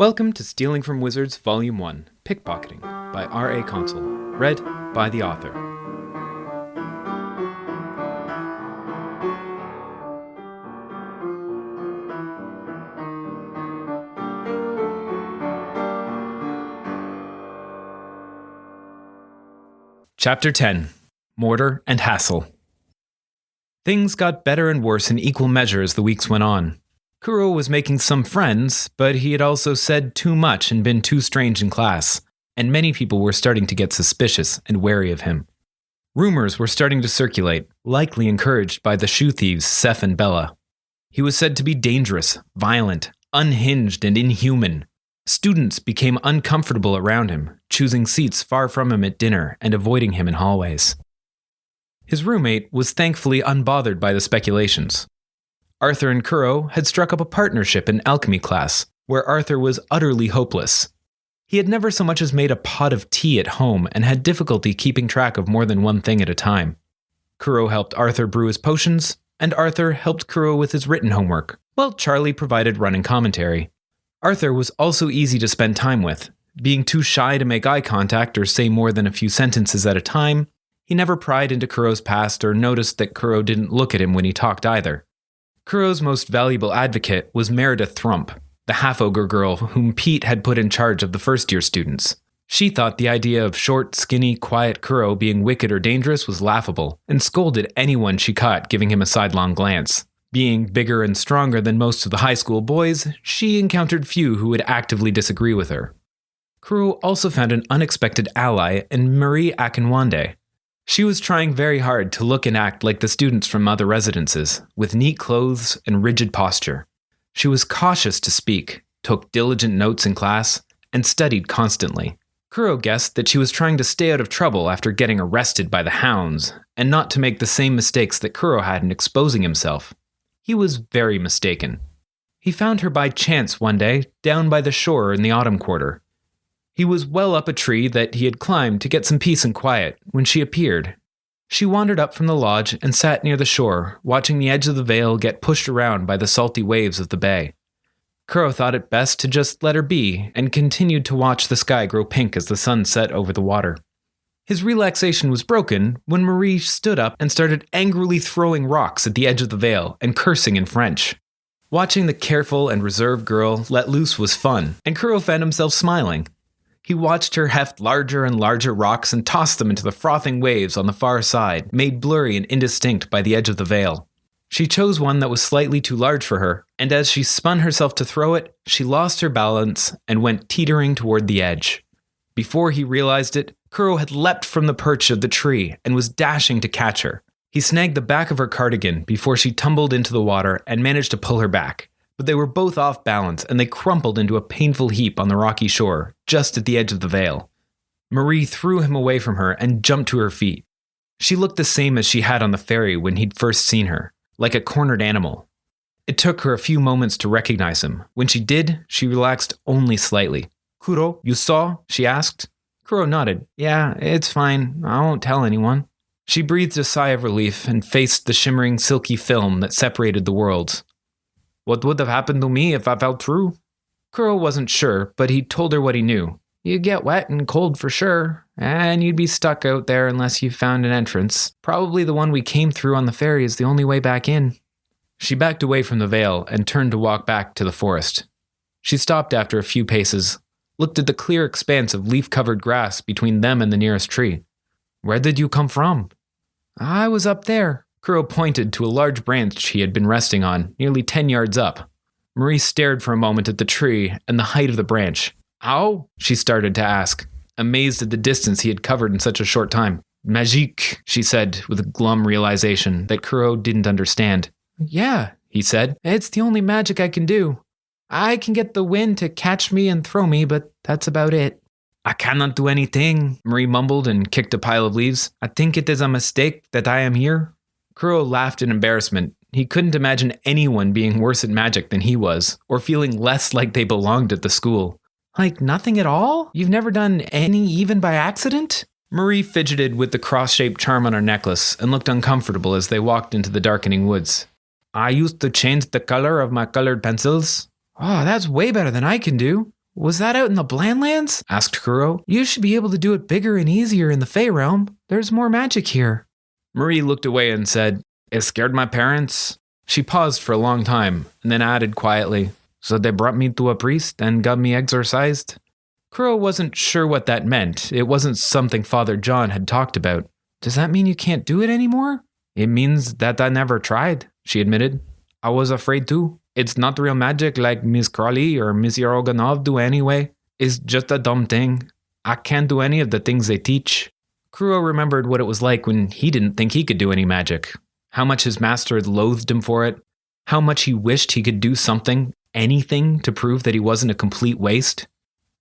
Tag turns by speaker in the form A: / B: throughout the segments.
A: Welcome to Stealing from Wizards Volume 1, Pickpocketing, by R.A. Consul, read by the author. Chapter 10, Mortar and Hassle. Things got better and worse in equal measure as the weeks went on. Kuro was making some friends, but he had also said too much and been too strange in class, and many people were starting to get suspicious and wary of him. Rumors were starting to circulate, likely encouraged by the shoe thieves Seth and Bella. He was said to be dangerous, violent, unhinged, and inhuman. Students became uncomfortable around him, choosing seats far from him at dinner and avoiding him in hallways. His roommate was thankfully unbothered by the speculations. Arthur and Kuro had struck up a partnership in alchemy class, where Arthur was utterly hopeless. He had never so much as made a pot of tea at home and had difficulty keeping track of more than one thing at a time. Kuro helped Arthur brew his potions, and Arthur helped Kuro with his written homework, while Charlie provided running commentary. Arthur was also easy to spend time with. Being too shy to make eye contact or say more than a few sentences at a time, he never pried into Kuro's past or noticed that Kuro didn't look at him when he talked either. Kuro's most valuable advocate was Meredith Thrump, the half-ogre girl whom Pete had put in charge of the first-year students. She thought the idea of short, skinny, quiet Kuro being wicked or dangerous was laughable, and scolded anyone she caught giving him a sidelong glance. Being bigger and stronger than most of the high school boys, she encountered few who would actively disagree with her. Kuro also found an unexpected ally in Marie Akinwande. She was trying very hard to look and act like the students from other residences, with neat clothes and rigid posture. She was cautious to speak, took diligent notes in class, and studied constantly. Kuro guessed that she was trying to stay out of trouble after getting arrested by the hounds, and not to make the same mistakes that Kuro had in exposing himself. He was very mistaken. He found her by chance one day, down by the shore in the autumn quarter. He was well up a tree that he had climbed to get some peace and quiet when she appeared. She wandered up from the lodge and sat near the shore, watching the edge of the vale get pushed around by the salty waves of the bay. Kuro thought it best to just let her be and continued to watch the sky grow pink as the sun set over the water. His relaxation was broken when Marie stood up and started angrily throwing rocks at the edge of the vale and cursing in French. Watching the careful and reserved girl let loose was fun, and Kuro found himself smiling. He watched her heft larger and larger rocks and toss them into the frothing waves on the far side, made blurry and indistinct by the edge of the vale. She chose one that was slightly too large for her, and as she spun herself to throw it, she lost her balance and went teetering toward the edge. Before he realized it, Kuro had leapt from the perch of the tree and was dashing to catch her. He snagged the back of her cardigan before she tumbled into the water and managed to pull her back. But they were both off balance and they crumpled into a painful heap on the rocky shore, just at the edge of the vale. Marie threw him away from her and jumped to her feet. She looked the same as she had on the ferry when he'd first seen her, like a cornered animal. It took her a few moments to recognize him. When she did, she relaxed only slightly. "Kuro, you saw?" she asked. Kuro nodded. "Yeah, it's fine. I won't tell anyone." She breathed a sigh of relief and faced the shimmering silky film that separated the worlds. "What would have happened to me if I fell through?" Kuro wasn't sure, but he told her what he knew. "You'd get wet and cold for sure, and you'd be stuck out there unless you found an entrance. Probably the one we came through on the ferry is the only way back in." She backed away from the vale and turned to walk back to the forest. She stopped after a few paces, looked at the clear expanse of leaf-covered grass between them and the nearest tree. "Where did you come from?" "I was up there." Kuro pointed to a large branch he had been resting on, nearly 10 yards up. Marie stared for a moment at the tree and the height of the branch. "How?" she started to ask, amazed at the distance he had covered in such a short time. "Magique," she said with a glum realization that Kuro didn't understand. "Yeah," he said. "It's the only magic I can do. I can get the wind to catch me and throw me, but that's about it." "I cannot do anything," Marie mumbled and kicked a pile of leaves. "I think it is a mistake that I am here." Kuro laughed in embarrassment. He couldn't imagine anyone being worse at magic than he was, or feeling less like they belonged at the school. "Like nothing at all? You've never done any even by accident?" Marie fidgeted with the cross-shaped charm on her necklace and looked uncomfortable as they walked into the darkening woods. "I used to change the color of my colored pencils." "Oh, that's way better than I can do." Was that out in the Blandlands? Asked Kuro. You should be able to do it bigger and easier in the Fey realm. There's more magic here. Marie looked away and said, It scared my parents. She paused for a long time, and then added quietly, So they brought me to a priest and got me exorcised? Kuro wasn't sure what that meant. It wasn't something Father John had talked about. Does that mean you can't do it anymore? It means that I never tried, she admitted. I was afraid too. It's not real magic like Miss Crowley or Monsieur Oganov do anyway. It's just a dumb thing. I can't do any of the things they teach. Kuro remembered what it was like when he didn't think he could do any magic. How much his master had loathed him for it. How much he wished he could do something, anything, to prove that he wasn't a complete waste.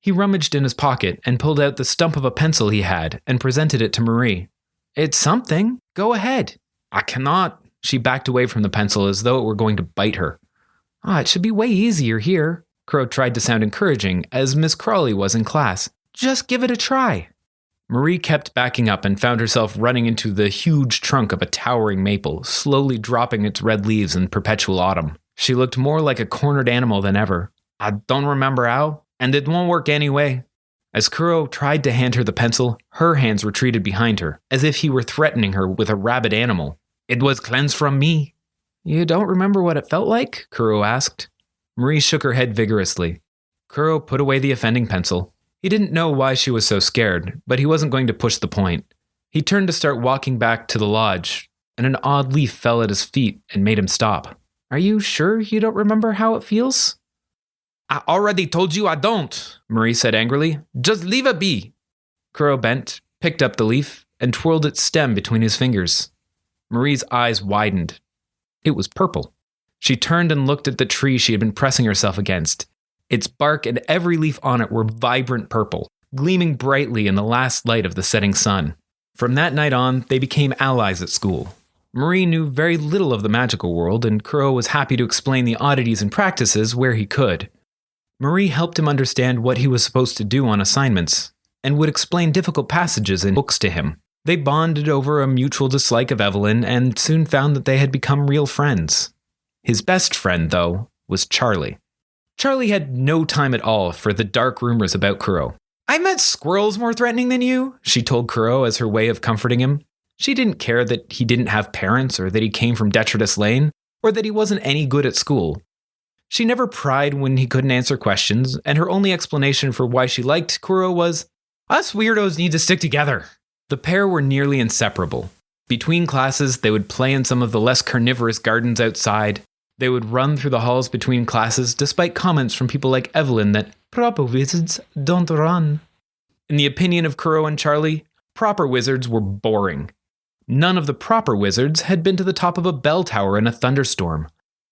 A: He rummaged in his pocket and pulled out the stump of a pencil he had and presented it to Marie. It's something. Go ahead. I cannot. She backed away from the pencil as though it were going to bite her. It should be way easier here. Kuro tried to sound encouraging, as Miss Crawley was in class. Just give it a try. Marie kept backing up and found herself running into the huge trunk of a towering maple, slowly dropping its red leaves in perpetual autumn. She looked more like a cornered animal than ever. I don't remember how, and it won't work anyway. As Kuro tried to hand her the pencil, her hands retreated behind her, as if he were threatening her with a rabid animal. It was cleansed from me. You don't remember what it felt like? Kuro asked. Marie shook her head vigorously. Kuro put away the offending pencil. He didn't know why she was so scared, but he wasn't going to push the point. He turned to start walking back to the lodge, and an odd leaf fell at his feet and made him stop. Are you sure you don't remember how it feels? I already told you I don't, Marie said angrily. Just leave it be. Kuro bent, picked up the leaf, and twirled its stem between his fingers. Marie's eyes widened. It was purple. She turned and looked at the tree she had been pressing herself against. Its bark and every leaf on it were vibrant purple, gleaming brightly in the last light of the setting sun. From that night on, they became allies at school. Marie knew very little of the magical world, and Kuro was happy to explain the oddities and practices where he could. Marie helped him understand what he was supposed to do on assignments, and would explain difficult passages in books to him. They bonded over a mutual dislike of Evelyn, and soon found that they had become real friends. His best friend, though, was Charlie. Charlie had no time at all for the dark rumors about Kuro. I met squirrels more threatening than you, she told Kuro as her way of comforting him. She didn't care that he didn't have parents, or that he came from Detritus Lane, or that he wasn't any good at school. She never pried when he couldn't answer questions, and her only explanation for why she liked Kuro was, Us weirdos need to stick together. The pair were nearly inseparable. Between classes, they would play in some of the less carnivorous gardens outside. They would run through the halls between classes, despite comments from people like Evelyn that proper wizards don't run. In the opinion of Kuro and Charlie, proper wizards were boring. None of the proper wizards had been to the top of a bell tower in a thunderstorm.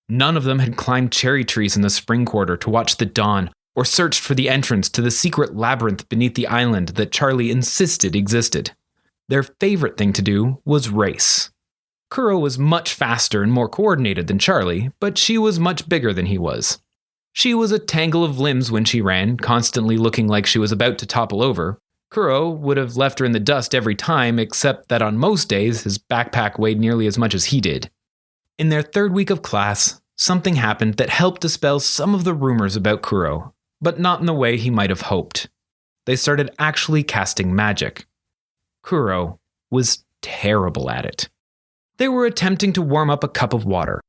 A: None of them had climbed cherry trees in the spring quarter to watch the dawn, or searched for the entrance to the secret labyrinth beneath the island that Charlie insisted existed. Their favorite thing to do was race. Kuro was much faster and more coordinated than Charlie, but she was much bigger than he was. She was a tangle of limbs when she ran, constantly looking like she was about to topple over. Kuro would have left her in the dust every time, except that on most days his backpack weighed nearly as much as he did. In their third week of class, something happened that helped dispel some of the rumors about Kuro, but not in the way he might have hoped. They started actually casting magic. Kuro was terrible at it. They were attempting to warm up a cup of water.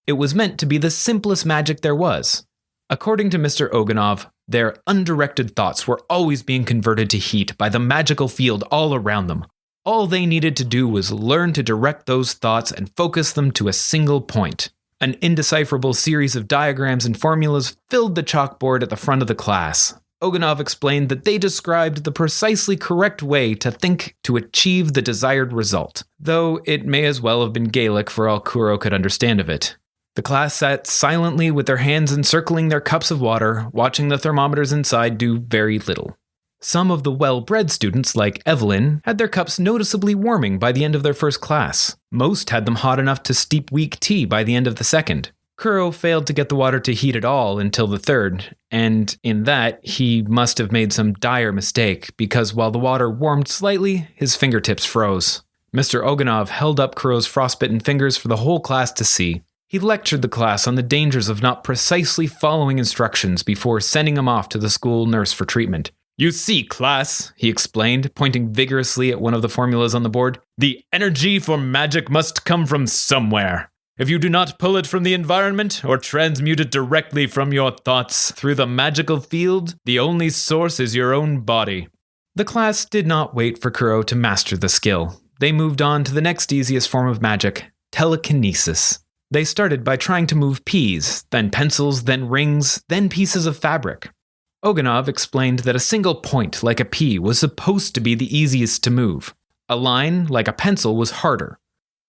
A: It was meant to be the simplest magic there was. According to Mr. Oganov, their undirected thoughts were always being converted to heat by the magical field all around them. All they needed to do was learn to direct those thoughts and focus them to a single point. An indecipherable series of diagrams and formulas filled the chalkboard at the front of the class. Oganov explained that they described the precisely correct way to think to achieve the desired result, though it may as well have been Gaelic for all Kuro could understand of it. The class sat silently with their hands encircling their cups of water, watching the thermometers inside do very little. Some of the well-bred students, like Evelyn, had their cups noticeably warming by the end of their first class. Most had them hot enough to steep weak tea by the end of the second. Kuro failed to get the water to heat at all until the third, and in that, he must have made some dire mistake, because while the water warmed slightly, his fingertips froze. Mr. Oganov held up Kuro's frostbitten fingers for the whole class to see. He lectured the class on the dangers of not precisely following instructions before sending them off to the school nurse for treatment. "You see, class," he explained, pointing vigorously at one of the formulas on the board, "the energy for magic must come from somewhere. If you do not pull it from the environment or transmute it directly from your thoughts through the magical field, the only source is your own body." The class did not wait for Kuro to master the skill. They moved on to the next easiest form of magic, telekinesis. They started by trying to move peas, then pencils, then rings, then pieces of fabric. Oganov explained that a single point, like a pea, was supposed to be the easiest to move. A line, like a pencil, was harder.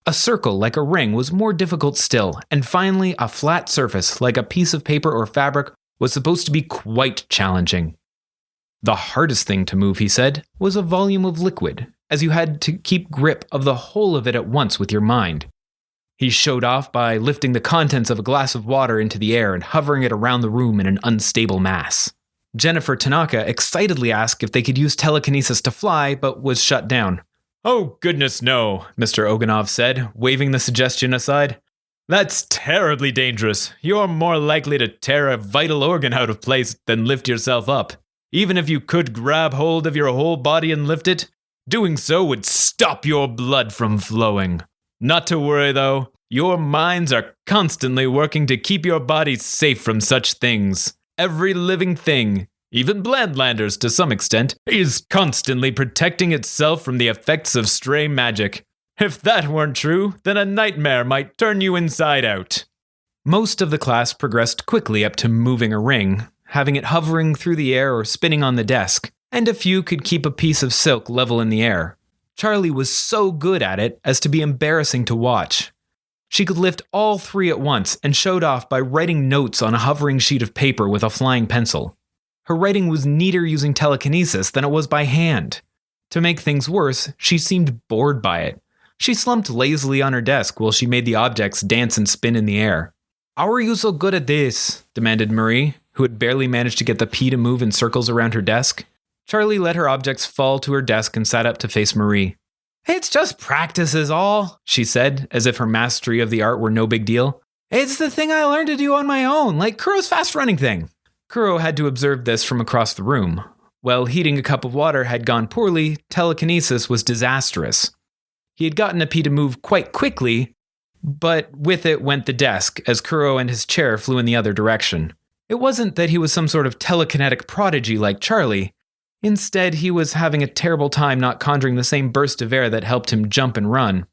A: A circle, like a ring, was more difficult still, and finally, a flat surface, like a piece of paper or fabric, was supposed to be quite challenging. The hardest thing to move, he said, was a volume of liquid, as you had to keep grip of the whole of it at once with your mind. He showed off by lifting the contents of a glass of water into the air and hovering it around the room in an unstable mass. Jennifer Tanaka excitedly asked if they could use telekinesis to fly, but was shut down. "Oh, goodness no," Mr. Oganov said, waving the suggestion aside. "That's terribly dangerous. You're more likely to tear a vital organ out of place than lift yourself up. Even if you could grab hold of your whole body and lift it, doing so would stop your blood from flowing. Not to worry, though. Your minds are constantly working to keep your body safe from such things. Every living thing, even Blandlanders to some extent, is constantly protecting itself from the effects of stray magic. If that weren't true, then a nightmare might turn you inside out." Most of the class progressed quickly up to moving a ring, having it hovering through the air or spinning on the desk, and a few could keep a piece of silk level in the air. Charlie was so good at it as to be embarrassing to watch. She could lift all three at once and showed off by writing notes on a hovering sheet of paper with a flying pencil. Her writing was neater using telekinesis than it was by hand. To make things worse, she seemed bored by it. She slumped lazily on her desk while she made the objects dance and spin in the air. "How are you so good at this?" demanded Marie, who had barely managed to get the pea to move in circles around her desk. Charlie let her objects fall to her desk and sat up to face Marie. "It's just practice is all," she said, as if her mastery of the art were no big deal. "It's the thing I learned to do on my own, like Kuro's fast-running thing." Kuro had to observe this from across the room. While heating a cup of water had gone poorly, telekinesis was disastrous. He had gotten a pea to move quite quickly, but with it went the desk, as Kuro and his chair flew in the other direction. It wasn't that he was some sort of telekinetic prodigy like Charlie. Instead, he was having a terrible time not conjuring the same burst of air that helped him jump and run.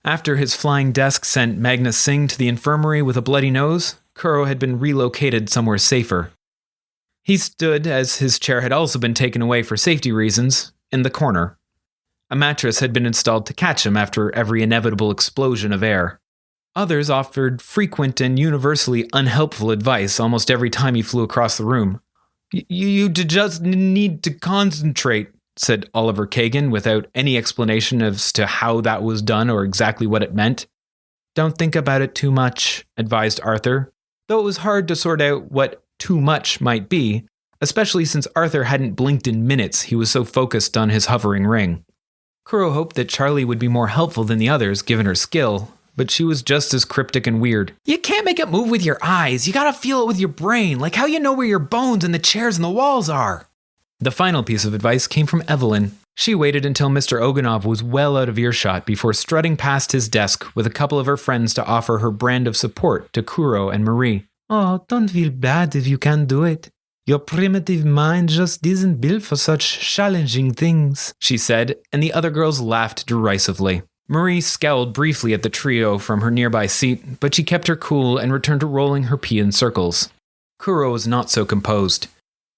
A: After his flying desk sent Magnus Singh to the infirmary with a bloody nose, Kuro had been relocated somewhere safer. He stood, as his chair had also been taken away for safety reasons, in the corner. A mattress had been installed to catch him after every inevitable explosion of air. Others offered frequent and universally unhelpful advice almost every time he flew across the room. You just need to concentrate," said Oliver Kagan without any explanation as to how that was done or exactly what it meant. "Don't think about it too much," advised Arthur, though it was hard to sort out what too much might be, especially since Arthur hadn't blinked in minutes, he was so focused on his hovering ring. Kuro hoped that Charlie would be more helpful than the others, given her skill, but she was just as cryptic and weird. "You can't make it move with your eyes, you gotta feel it with your brain, like how you know where your bones and the chairs and the walls are." The final piece of advice came from Evelyn. She waited until Mr. Oganov was well out of earshot before strutting past his desk with a couple of her friends to offer her brand of support to Kuro and Marie. "Oh, don't feel bad if you can't do it. Your primitive mind just isn't built for such challenging things," she said, and the other girls laughed derisively. Marie scowled briefly at the trio from her nearby seat, but she kept her cool and returned to rolling her pea in circles. Kuro was not so composed.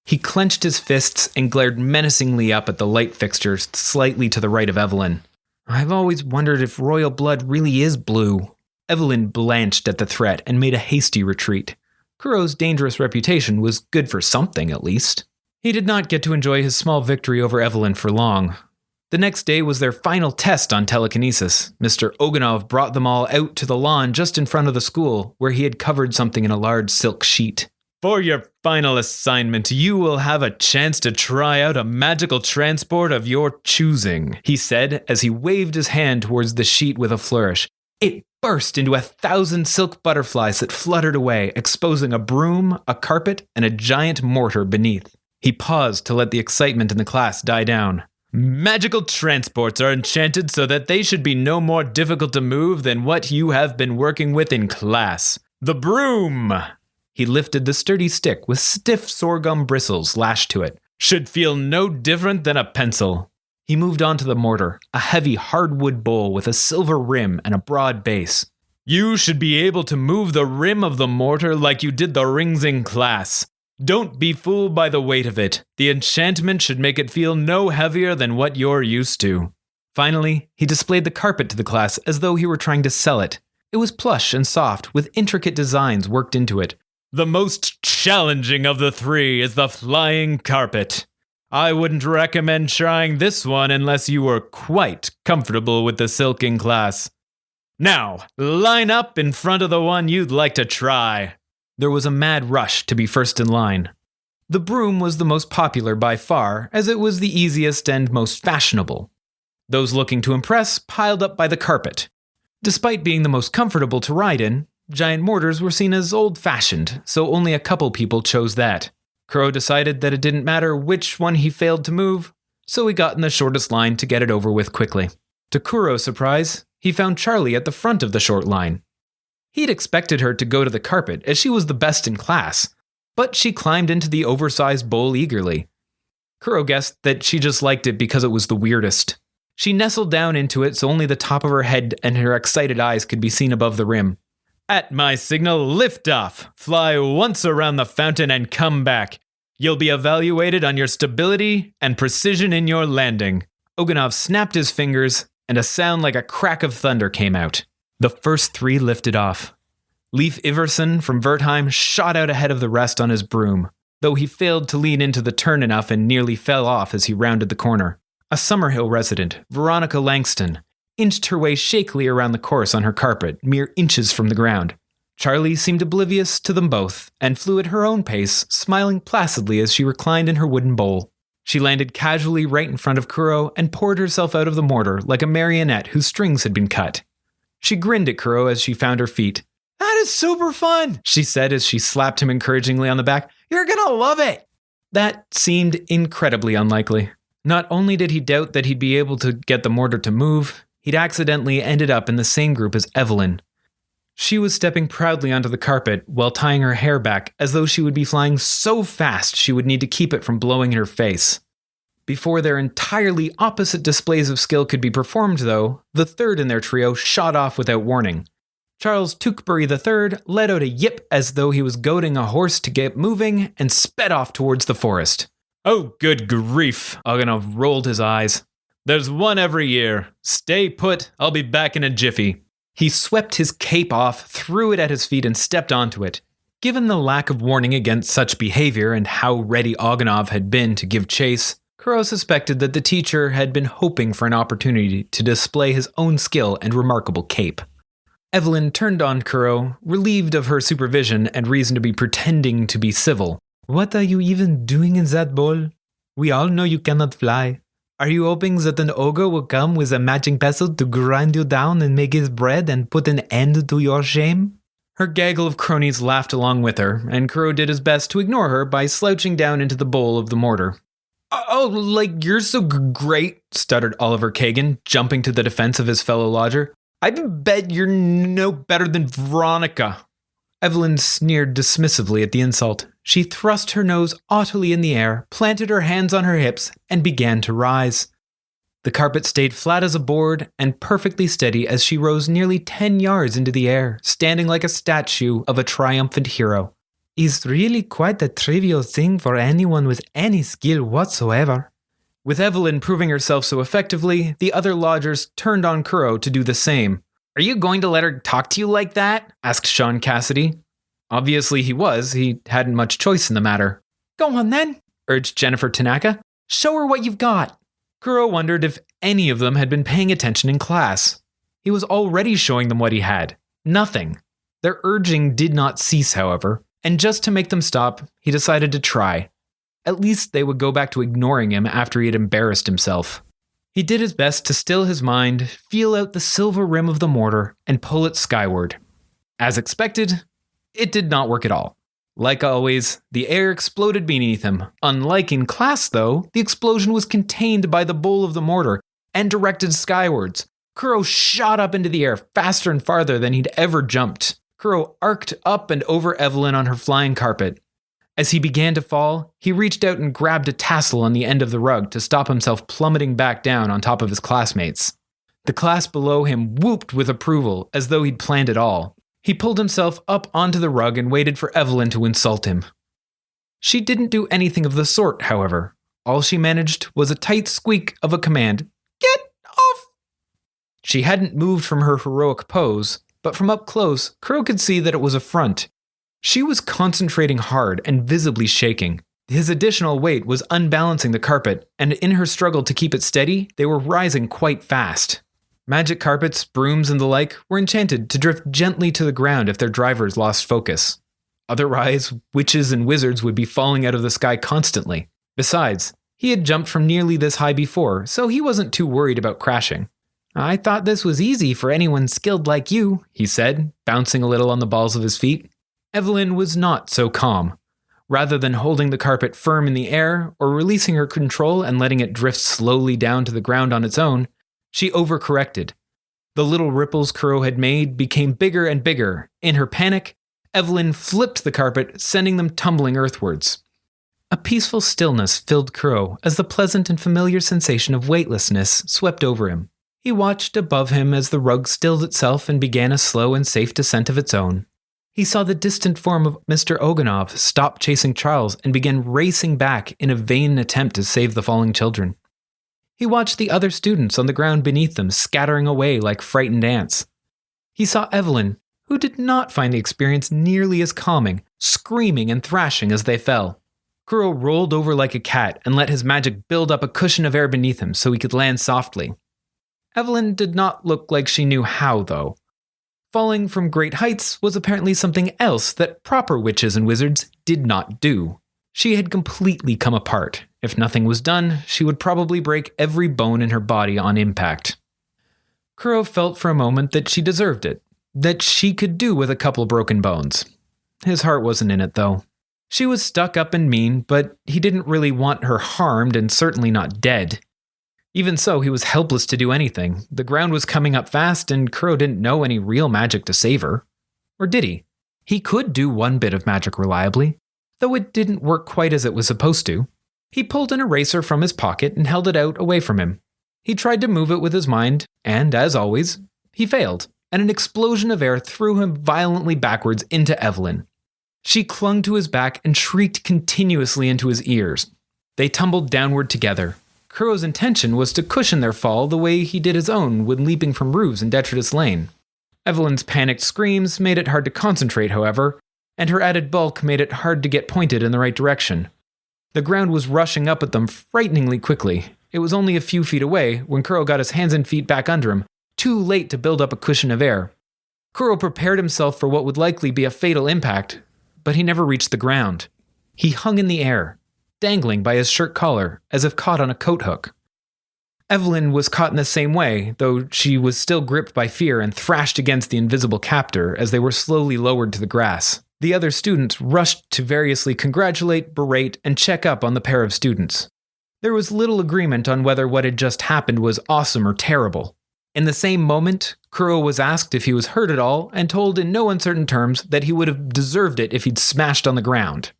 A: He clenched his fists and glared menacingly up at the light fixture slightly to the right of Evelyn. "I've always wondered if royal blood really is blue." Evelyn blanched at the threat and made a hasty retreat. Kuro's dangerous reputation was good for something, at least. He did not get to enjoy his small victory over Evelyn for long. The next day was their final test on telekinesis. Mr. Oganov brought them all out to the lawn just in front of the school, where he had covered something in a large silk sheet. "For your final assignment, you will have a chance to try out a magical transport of your choosing," he said as he waved his hand towards the sheet with a flourish. "It burst into 1,000 silk butterflies that fluttered away, exposing a broom, a carpet, and a giant mortar beneath. He paused to let the excitement in the class die down. Magical transports are enchanted so that they should be no more difficult to move than what you have been working with in class. The broom! He lifted the sturdy stick with stiff sorghum bristles lashed to it. Should feel no different than a pencil. He moved on to the mortar, a heavy hardwood bowl with a silver rim and a broad base. You should be able to move the rim of the mortar like you did the rings in class. Don't be fooled by the weight of it. The enchantment should make it feel no heavier than what you're used to. Finally, he displayed the carpet to the class as though he were trying to sell it. It was plush and soft, with intricate designs worked into it. The most challenging of the three is the flying carpet. I wouldn't recommend trying this one unless you were quite comfortable with the silk in class. Now, line up in front of the one you'd like to try. There was a mad rush to be first in line. The broom was the most popular by far, as it was the easiest and most fashionable. Those looking to impress piled up by the carpet. Despite being the most comfortable to ride in, giant mortars were seen as old-fashioned, so only a couple people chose that. Kuro decided that it didn't matter which one he failed to move, so he got in the shortest line to get it over with quickly. To Kuro's surprise, he found Charlie at the front of the short line. He'd expected her to go to the carpet, as she was the best in class, but she climbed into the oversized bowl eagerly. Kuro guessed that she just liked it because it was the weirdest. She nestled down into it so only the top of her head and her excited eyes could be seen above the rim. At my signal, lift off, fly once around the fountain and come back. You'll be evaluated on your stability and precision in your landing. Oganov snapped his fingers, and a sound like a crack of thunder came out. The first three lifted off. Leif Iverson from Wertheim shot out ahead of the rest on his broom, though he failed to lean into the turn enough and nearly fell off as he rounded the corner. A Summerhill resident, Veronica Langston, inched her way shakily around the course on her carpet, mere inches from the ground. Charlie seemed oblivious to them both, and flew at her own pace, smiling placidly as she reclined in her wooden bowl. She landed casually right in front of Kuro and poured herself out of the mortar like a marionette whose strings had been cut. She grinned at Kuro as she found her feet. That is super fun, she said as she slapped him encouragingly on the back. You're gonna love it. That seemed incredibly unlikely. Not only did he doubt that he'd be able to get the mortar to move, he'd accidentally ended up in the same group as Evelyn. She was stepping proudly onto the carpet while tying her hair back as though she would be flying so fast she would need to keep it from blowing in her face. Before their entirely opposite displays of skill could be performed, though, the third in their trio shot off without warning. Charles Tewkbury III let out a yip as though he was goading a horse to get moving and sped off towards the forest. Oh, good grief, Oganov rolled his eyes. There's one every year. Stay put, I'll be back in a jiffy. He swept his cape off, threw it at his feet, and stepped onto it. Given the lack of warning against such behavior and how ready Oganov had been to give chase, Kuro suspected that the teacher had been hoping for an opportunity to display his own skill and remarkable cape. Evelyn turned on Kuro, relieved of her supervision and reason to be pretending to be civil. What are you even doing in that bowl? We all know you cannot fly. Are you hoping that an ogre will come with a matching pestle to grind you down and make his bread and put an end to your shame? Her gaggle of cronies laughed along with her, and Kuro did his best to ignore her by slouching down into the bowl of the mortar. Oh, like, you're so great, stuttered Oliver Kagan, jumping to the defense of his fellow lodger. I bet you're no better than Veronica. Evelyn sneered dismissively at the insult. She thrust her nose haughtily in the air, planted her hands on her hips, and began to rise. The carpet stayed flat as a board and perfectly steady as she rose nearly 10 yards into the air, standing like a statue of a triumphant hero. Is really quite a trivial thing for anyone with any skill whatsoever. With Evelyn proving herself so effectively, the other lodgers turned on Kuro to do the same. Are you going to let her talk to you like that? Asked Sean Cassidy. Obviously he was. He hadn't much choice in the matter. Go on then, urged Jennifer Tanaka. Show her what you've got. Kuro wondered if any of them had been paying attention in class. He was already showing them what he had. Nothing. Their urging did not cease, however, and just to make them stop, he decided to try. At least they would go back to ignoring him after he had embarrassed himself. He did his best to still his mind, feel out the silver rim of the mortar, and pull it skyward. As expected, it did not work at all. Like always, the air exploded beneath him. Unlike in class, though, the explosion was contained by the bowl of the mortar and directed skywards. Kuro shot up into the air faster and farther than he'd ever jumped. Kuro arced up and over Evelyn on her flying carpet. As he began to fall, he reached out and grabbed a tassel on the end of the rug to stop himself plummeting back down on top of his classmates. The class below him whooped with approval, as though he'd planned it all. He pulled himself up onto the rug and waited for Evelyn to insult him. She didn't do anything of the sort, however. All she managed was a tight squeak of a command, "Get off!" She hadn't moved from her heroic pose, but from up close, Kuro could see that it was a front. She was concentrating hard and visibly shaking. His additional weight was unbalancing the carpet, and in her struggle to keep it steady, they were rising quite fast. Magic carpets, brooms, and the like were enchanted to drift gently to the ground if their drivers lost focus. Otherwise, witches and wizards would be falling out of the sky constantly. Besides, he had jumped from nearly this high before, so he wasn't too worried about crashing. "I thought this was easy for anyone skilled like you," he said, bouncing a little on the balls of his feet. Evelyn was not so calm. Rather than holding the carpet firm in the air or releasing her control and letting it drift slowly down to the ground on its own, she overcorrected. The little ripples Kuro had made became bigger and bigger. In her panic, Evelyn flipped the carpet, sending them tumbling earthwards. A peaceful stillness filled Kuro as the pleasant and familiar sensation of weightlessness swept over him. He watched above him as the rug stilled itself and began a slow and safe descent of its own. He saw the distant form of Mr. Oganov stop chasing Charles and begin racing back in a vain attempt to save the falling children. He watched the other students on the ground beneath them scattering away like frightened ants. He saw Evelyn, who did not find the experience nearly as calming, screaming and thrashing as they fell. Kuro rolled over like a cat and let his magic build up a cushion of air beneath him so he could land softly. Evelyn did not look like she knew how, though. Falling from great heights was apparently something else that proper witches and wizards did not do. She had completely come apart. If nothing was done, she would probably break every bone in her body on impact. Kuro felt for a moment that she deserved it, that she could do with a couple broken bones. His heart wasn't in it, though. She was stuck up and mean, but he didn't really want her harmed and certainly not dead. Even so, he was helpless to do anything. The ground was coming up fast, and Kuro didn't know any real magic to save her. Or did he? He could do one bit of magic reliably, though it didn't work quite as it was supposed to. He pulled an eraser from his pocket and held it out away from him. He tried to move it with his mind, and, as always, he failed, and an explosion of air threw him violently backwards into Evelyn. She clung to his back and shrieked continuously into his ears. They tumbled downward together. Kuro's intention was to cushion their fall the way he did his own when leaping from roofs in Detritus Lane. Evelyn's panicked screams made it hard to concentrate, however, and her added bulk made it hard to get pointed in the right direction. The ground was rushing up at them frighteningly quickly. It was only a few feet away when Kuro got his hands and feet back under him, too late to build up a cushion of air. Kuro prepared himself for what would likely be a fatal impact, but he never reached the ground. He hung in the air, dangling by his shirt collar, as if caught on a coat hook. Evelyn was caught in the same way, though she was still gripped by fear and thrashed against the invisible captor as they were slowly lowered to the grass. The other students rushed to variously congratulate, berate, and check up on the pair of students. There was little agreement on whether what had just happened was awesome or terrible. In the same moment, Kuro was asked if he was hurt at all and told in no uncertain terms that he would have deserved it if he'd smashed on the ground.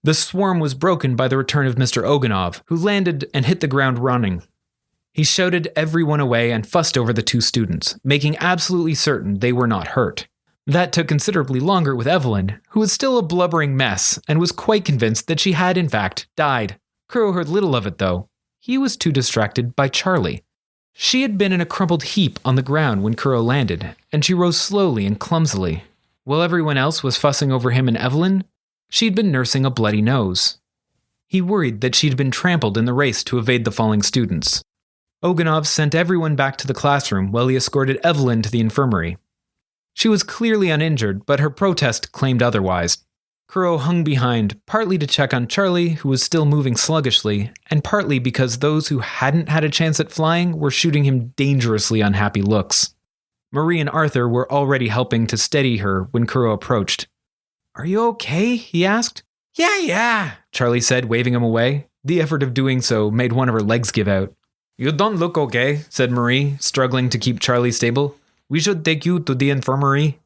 A: The swarm was broken by the return of Mr. Oganov, who landed and hit the ground running. He shouted everyone away and fussed over the two students, making absolutely certain they were not hurt. That took considerably longer with Evelyn, who was still a blubbering mess and was quite convinced that she had in fact died. Kuro heard little of it, though. He was too distracted by Charlie. She had been in a crumpled heap on the ground when Kuro landed, and she rose slowly and clumsily. While everyone else was fussing over him and Evelyn, she'd been nursing a bloody nose. He worried that she'd been trampled in the race to evade the falling students. Oganov sent everyone back to the classroom while he escorted Evelyn to the infirmary. She was clearly uninjured, but her protest claimed otherwise. Kuro hung behind, partly to check on Charlie, who was still moving sluggishly, and partly because those who hadn't had a chance at flying were shooting him dangerously unhappy looks. Marie and Arthur were already helping to steady her when Kuro approached. "Are you okay?" he asked. Yeah, Charlie said, waving him away. The effort of doing so made one of her legs give out. "You don't look okay," said Marie, struggling to keep Charlie stable. "We should take you to the infirmary."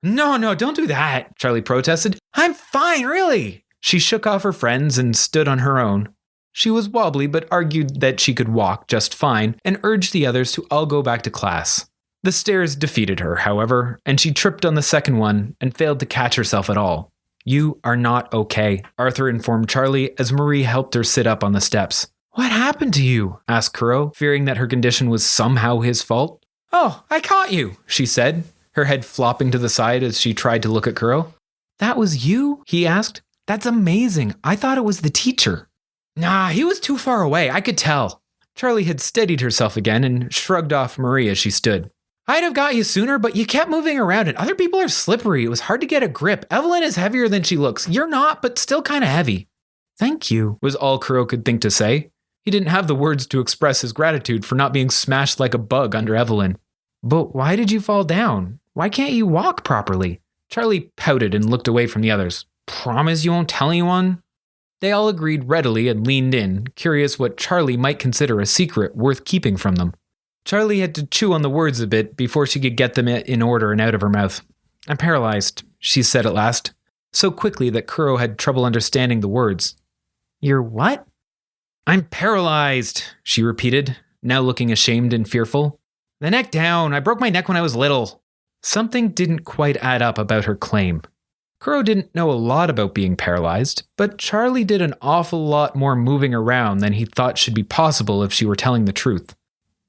A: No, don't do that, Charlie protested. "I'm fine, really." She shook off her friends and stood on her own. She was wobbly but argued that she could walk just fine and urged the others to all go back to class. The stairs defeated her, however, and she tripped on the second one and failed to catch herself at all. "You are not okay," Arthur informed Charlie as Marie helped her sit up on the steps. "What happened to you?" asked Kuro, fearing that her condition was somehow his fault. "Oh, I caught you," she said, her head flopping to the side as she tried to look at Kuro. "That was you?" he asked. "That's amazing. I thought it was the teacher." "Nah, he was too far away. I could tell." Charlie had steadied herself again and shrugged off Marie as she stood. "I'd have got you sooner, but you kept moving around and other people are slippery. It was hard to get a grip. Evelyn is heavier than she looks. You're not, but still kind of heavy." "Thank you," was all Kuro could think to say. He didn't have the words to express his gratitude for not being smashed like a bug under Evelyn. "But why did you fall down? Why can't you walk properly?" Charlie pouted and looked away from the others. "Promise you won't tell anyone?" They all agreed readily and leaned in, curious what Charlie might consider a secret worth keeping from them. Charlie had to chew on the words a bit before she could get them in order and out of her mouth. "I'm paralyzed," she said at last, so quickly that Kuro had trouble understanding the words. "You're what?" "I'm paralyzed," she repeated, now looking ashamed and fearful. "The neck down. I broke my neck when I was little." Something didn't quite add up about her claim. Kuro didn't know a lot about being paralyzed, but Charlie did an awful lot more moving around than he thought should be possible if she were telling the truth.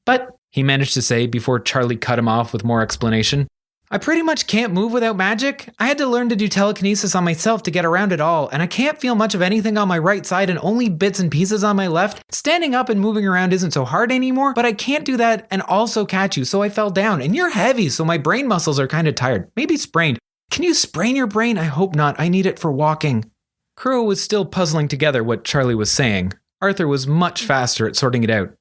A: "But," he managed to say before Charlie cut him off with more explanation, "I pretty much can't move without magic. I had to learn to do telekinesis on myself to get around at all, and I can't feel much of anything on my right side and only bits and pieces on my left. Standing up and moving around isn't so hard anymore, but I can't do that and also catch you, so I fell down. And you're heavy, so my brain muscles are kind of tired. Maybe sprained. Can you sprain your brain? I hope not. I need it for walking." Kuro was still puzzling together what Charlie was saying. Arthur was much faster at sorting it out.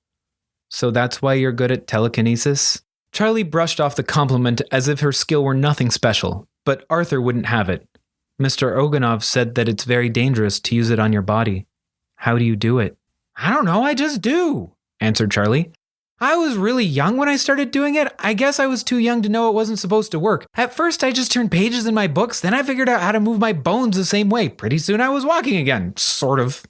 A: "So that's why you're good at telekinesis?" Charlie brushed off the compliment as if her skill were nothing special, but Arthur wouldn't have it. "Mr. Oganov said that it's very dangerous to use it on your body. How do you do it?" "I don't know, I just do," answered Charlie. "I was really young when I started doing it. I guess I was too young to know it wasn't supposed to work. At first I just turned pages in my books, then I figured out how to move my bones the same way. Pretty soon I was walking again, sort of."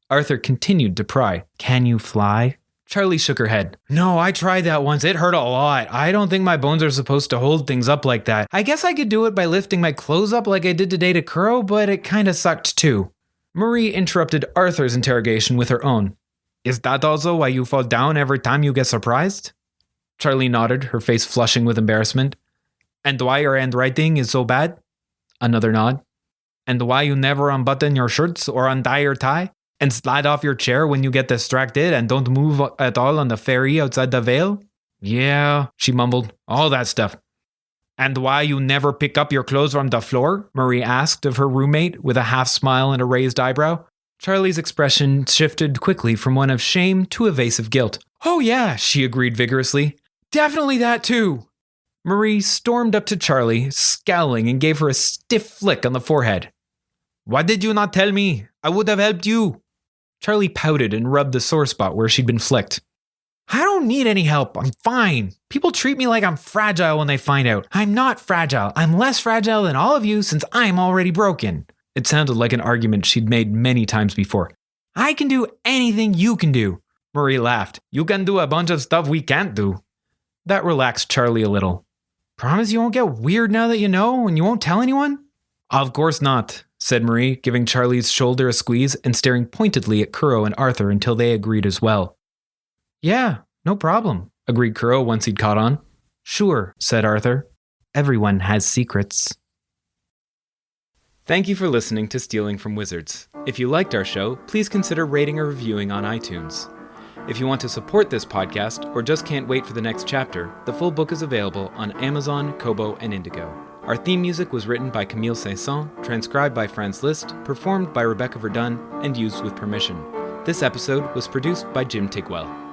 A: Arthur continued to pry. "Can you fly?" Charlie shook her head. "No, I tried that once. It hurt a lot. I don't think my bones are supposed to hold things up like that. I guess I could do it by lifting my clothes up like I did today to Kuro, but it kinda sucked too." Marie interrupted Arthur's interrogation with her own. "Is that also why you fall down every time you get surprised?" Charlie nodded, her face flushing with embarrassment. "And why your handwriting is so bad?" Another nod. "And why you never unbutton your shirts or untie your tie? And slide off your chair when you get distracted and don't move at all on the ferry outside the Vale?" "Yeah," she mumbled. "All that stuff." "And why you never pick up your clothes from the floor?" Marie asked of her roommate with a half smile and a raised eyebrow. Charlie's expression shifted quickly from one of shame to evasive guilt. "Oh yeah," she agreed vigorously. "Definitely that too." Marie stormed up to Charlie, scowling, and gave her a stiff flick on the forehead. "Why did you not tell me? I would have helped you." Charlie pouted and rubbed the sore spot where she'd been flicked. "I don't need any help. I'm fine. People treat me like I'm fragile when they find out. I'm not fragile. I'm less fragile than all of you since I'm already broken." It sounded like an argument she'd made many times before. "I can do anything you can do." Marie laughed. "You can do a bunch of stuff we can't do." That relaxed Charlie a little. "Promise you won't get weird now that you know and you won't tell anyone?" "Of course not," said Marie, giving Charlie's shoulder a squeeze and staring pointedly at Kuro and Arthur until they agreed as well. "Yeah, no problem," agreed Kuro once he'd caught on. "Sure," said Arthur. "Everyone has secrets." Thank you for listening to Stealing from Wizards. If you liked our show, please consider rating or reviewing on iTunes. If you want to support this podcast or just can't wait for the next chapter, the full book is available on Amazon, Kobo, and Indigo. Our theme music was written by Camille Saint-Saëns, transcribed by Franz Liszt, performed by Rebecca Verdun, and used with permission. This episode was produced by Jim Tigwell.